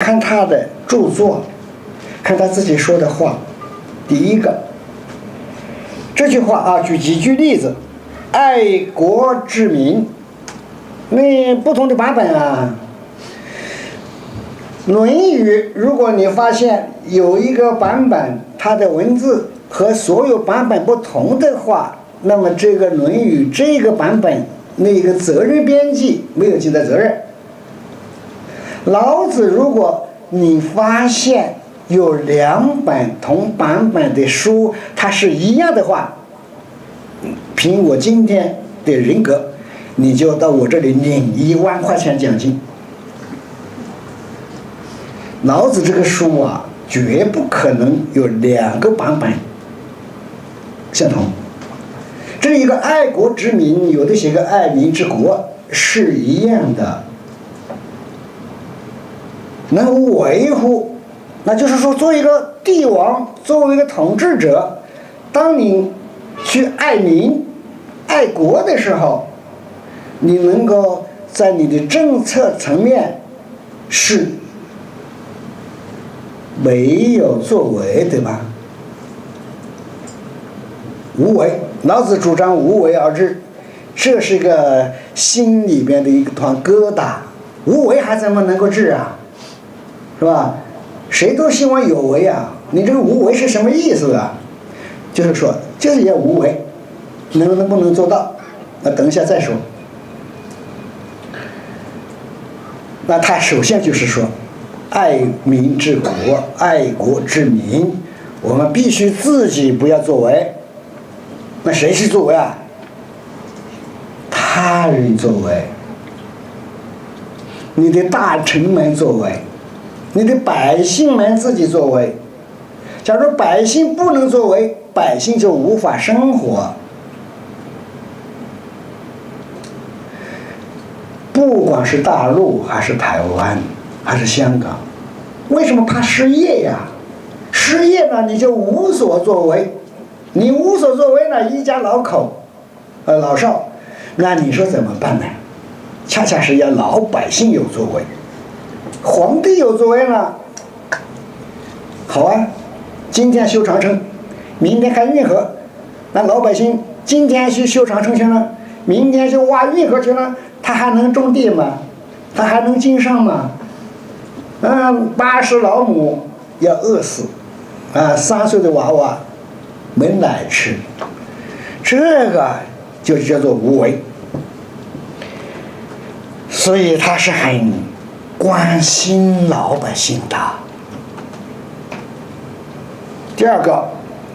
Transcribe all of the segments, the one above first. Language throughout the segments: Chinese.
看他的著作，看他自己说的话。第一个，这句话啊，举几句例子，爱国之民，那不同的版本啊。《论语》，如果你发现有一个版本，它的文字和所有版本不同的话，那么这个《论语》这个版本那个责任编辑没有尽到责任。老子，如果你发现有两本同版本的书它是一样的话，凭我今天的人格，你就到我这里领1万块钱奖金。老子这个书啊，绝不可能有2个版本相同。这一个爱国之民，有的写个爱民之国，是一样的，能维护。那就是说，作为一个帝王，作为一个统治者，当你去爱民、爱国的时候，你能够在你的政策层面是没有作为，对吧？无为，老子主张无为而治，这是个心里边的一团疙瘩。无为还怎么能够治啊？是吧？谁都希望有为啊，你这个无为是什么意思啊？就是说，就是要无为，能不能做到？那等一下再说。那他首先就是说，爱民治国，爱国治民，我们必须自己不要作为。那谁是作为啊？他人作为，你的大臣们作为，你的百姓们自己作为。假如百姓不能作为，百姓就无法生活。不管是大陆还是台湾还是香港，为什么怕失业呀？失业呢，你就无所作为，你无所作为呢，一家老少，那你说怎么办呢？恰恰是要老百姓有作为，皇帝有作为呢。好啊，今天修长城，明天开运河，那老百姓今天去修长城去了，明天就挖运河去了，他还能种地吗？他还能经商吗？80老母要饿死，3岁的娃娃没奶吃，这个就叫做无为。所以他是很关心老百姓的。第二个，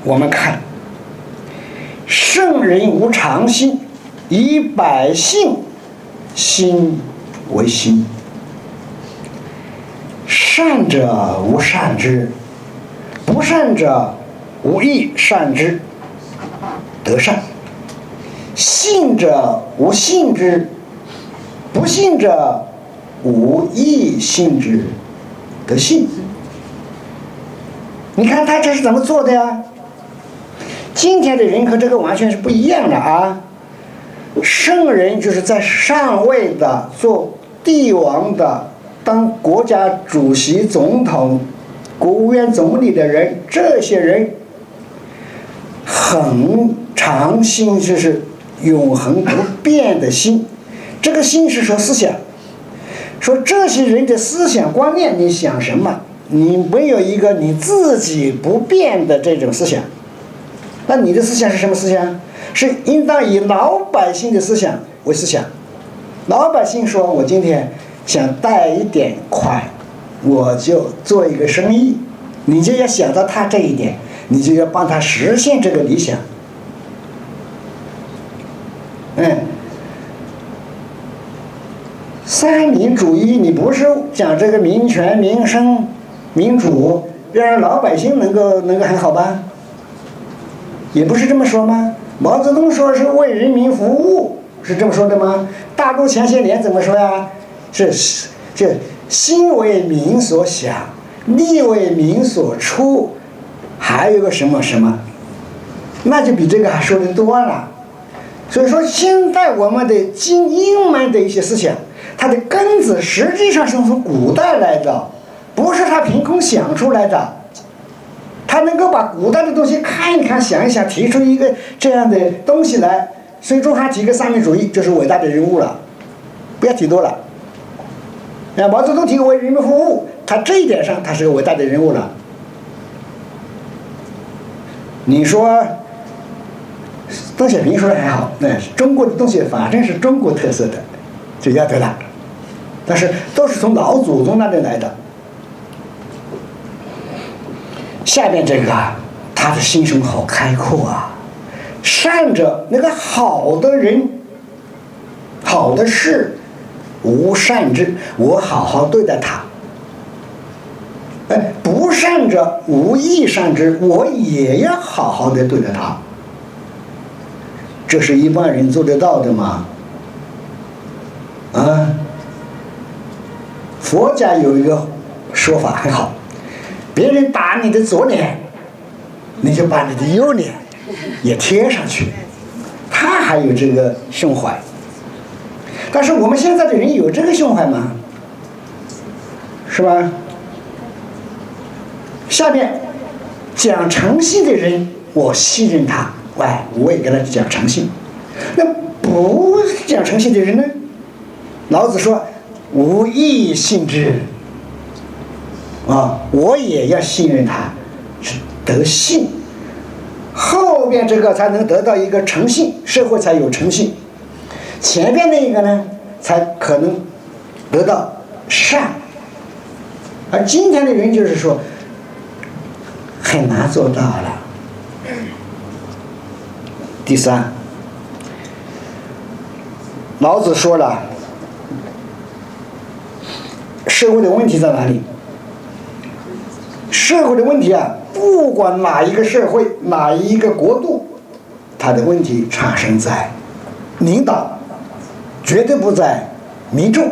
我们看圣人无常心，以百姓心为心。善者无善之，不善者无亦善之，得善；信者无信之，不信者无亦信之，得信。你看他这是怎么做的呀？今天的人和这个完全是不一样的啊！圣人就是在上位的，做帝王的，当国家主席、总统、国务院总理的人，这些人恒常心，就是永恒不变的心。这个心是说思想，说这些人的思想观念，你想什么？你没有一个你自己不变的这种思想，那你的思想是什么思想？是应当以老百姓的思想为思想。老百姓说，我今天想贷一点款，我就做一个生意，你就要想到他这一点，你就要帮他实现这个理想。三民主义，你不是讲这个民权、民生、民主，让老百姓能够很好吧？也不是这么说吗？毛泽东说是为人民服务，是这么说的吗？大陆前些年怎么说呀？是心为民所想，力为民所出，还有个什么什么，那就比这个还说的多了。所以说，现在我们的精英们的一些思想，它的根子实际上是从古代来的，不是他凭空想出来的，他能够把古代的东西看一看、想一想，提出一个这样的东西来。所以中他提个三民主义，就是伟大的人物了，不要提多了。毛泽东提个为人民服务，他这一点上他是个伟大的人物了。你说邓小平说的还好，那中国的东西反正是中国特色的，就要得了。但是都是从老祖宗那里来的。下面这个他的心胸好开阔啊，善者那个好的人、好的事，无善之，我好好对待他。不善者无亦善之，我也要好好的对待他。这是一般人做得到的吗？佛家有一个说法很好，别人打你的左脸，你就把你的右脸也贴上去，他还有这个胸怀。但是我们现在的人有这个胸怀吗？是吧？下面讲诚信的人，我信任他，我也给他讲诚信。那不讲诚信的人呢？老子说无亦信之，我也要信任他，是得信。后边这个才能得到一个诚信，社会才有诚信。前边那个呢，才可能得到善。而今天的人就是说很难做到了。第三，老子说了，社会的问题在哪里？社会的问题啊，不管哪一个社会、哪一个国度，它的问题产生在领导，绝对不在民众。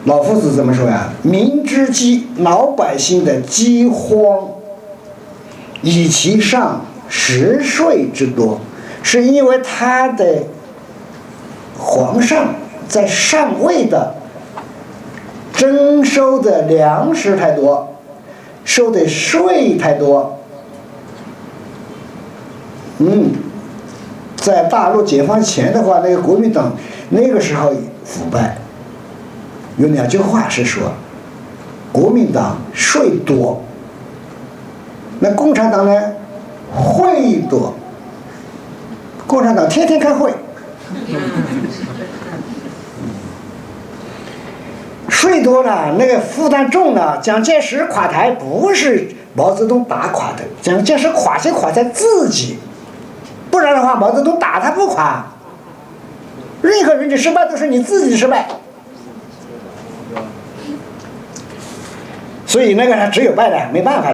老夫子怎么说呀？民之饥，老百姓的饥荒，以其上食税之多，是因为他的皇上在上位的征收的粮食太多，收的税太多。在大陆解放前的话，那个国民党那个时候腐败，有两句话是说，国民党税多，那共产党呢会多。共产党天天开会，税多了，那个负担重了。蒋介石垮台不是毛泽东打垮的，蒋介石垮就垮在自己，不然的话毛泽东打他不垮。任何人的失败都是你自己的失败，所以那个只有败了，没办法。